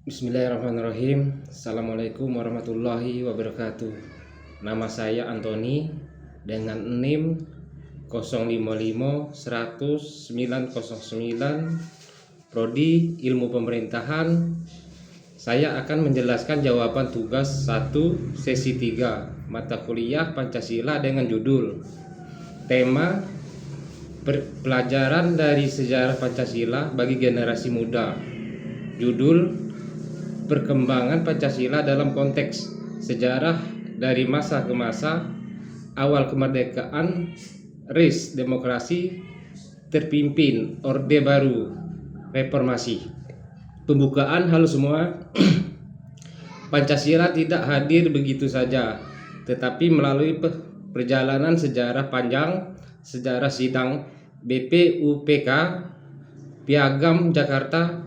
Bismillahirrahmanirrahim. Assalamualaikum warahmatullahi wabarakatuh. Nama saya Antoni dengan NIM 055100909 Prodi Ilmu Pemerintahan. Saya akan menjelaskan jawaban tugas 1 sesi 3 mata kuliah Pancasila dengan judul tema pelajaran dari sejarah Pancasila bagi generasi muda. Judul perkembangan Pancasila dalam konteks sejarah dari masa ke masa, awal kemerdekaan, ris demokrasi, terpimpin Orde Baru, reformasi. Pembukaan, halo semua. Pancasila tidak hadir begitu saja, tetapi melalui perjalanan sejarah panjang, sejarah sidang BPUPK, Piagam Jakarta,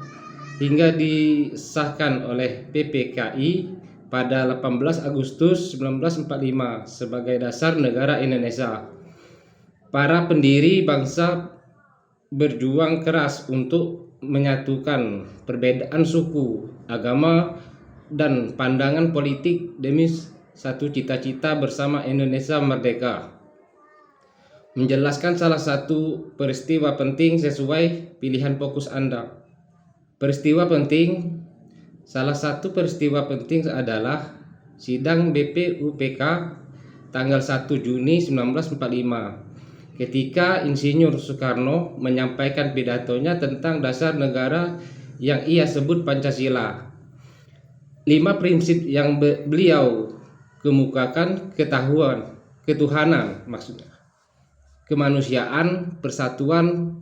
hingga disahkan oleh PPKI pada 18 Agustus 1945 sebagai dasar negara Indonesia. Para pendiri bangsa berjuang keras untuk menyatukan perbedaan suku, agama, dan pandangan politik demi satu cita-cita bersama Indonesia merdeka. Menjelaskan salah satu peristiwa penting sesuai pilihan fokus Anda. Salah satu peristiwa penting adalah sidang BPUPK tanggal 1 Juni 1945 ketika Insinyur Soekarno menyampaikan pidatonya tentang dasar negara yang ia sebut Pancasila. 5 prinsip yang beliau kemukakan: ketuhanan, maksudnya kemanusiaan, persatuan,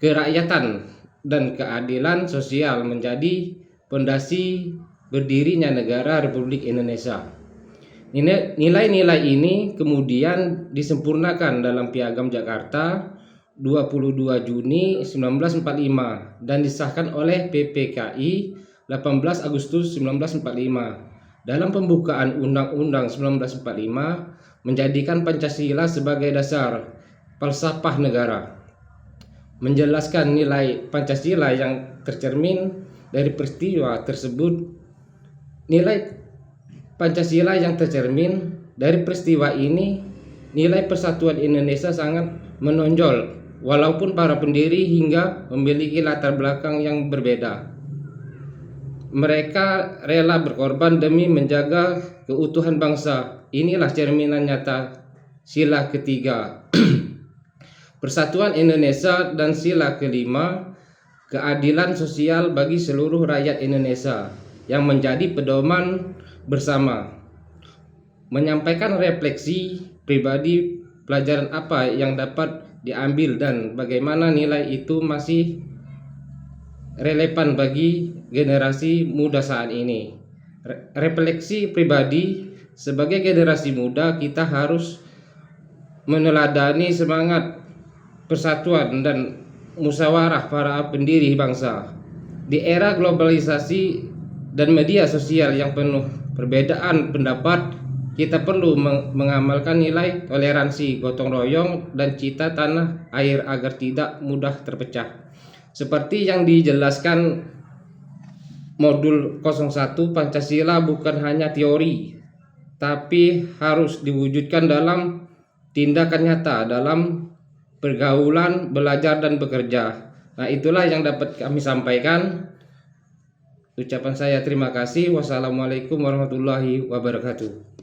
kerakyatan, dan keadilan sosial menjadi fondasi berdirinya negara Republik Indonesia. Nilai-nilai ini kemudian disempurnakan dalam Piagam Jakarta 22 Juni 1945 dan disahkan oleh PPKI 18 Agustus 1945. Dalam pembukaan Undang-Undang 1945 menjadikan Pancasila sebagai dasar falsafah negara. Menjelaskan nilai Pancasila yang tercermin dari peristiwa tersebut. Nilai Pancasila yang tercermin dari peristiwa ini, nilai persatuan Indonesia sangat menonjol walaupun para pendiri hingga memiliki latar belakang yang berbeda. Mereka rela berkorban demi menjaga keutuhan bangsa. Inilah cerminan nyata sila ketiga Persatuan Indonesia, dan sila kelima, keadilan sosial bagi seluruh rakyat Indonesia yang menjadi pedoman bersama. Menyampaikan refleksi pribadi, pelajaran apa yang dapat diambil dan bagaimana nilai itu masih relevan bagi generasi muda saat ini. Refleksi pribadi, sebagai generasi muda kita harus meneladani semangat persatuan dan musyawarah para pendiri bangsa. Di era globalisasi dan media sosial yang penuh perbedaan pendapat, kita perlu mengamalkan nilai toleransi, gotong royong, dan cita tanah air agar tidak mudah terpecah. Seperti yang dijelaskan modul 01, Pancasila bukan hanya teori, tapi harus diwujudkan dalam tindakan nyata, dalam pergaulan, belajar, dan bekerja. Nah, itulah yang dapat kami sampaikan. Ucapan saya terima kasih. Wassalamualaikum warahmatullahi wabarakatuh.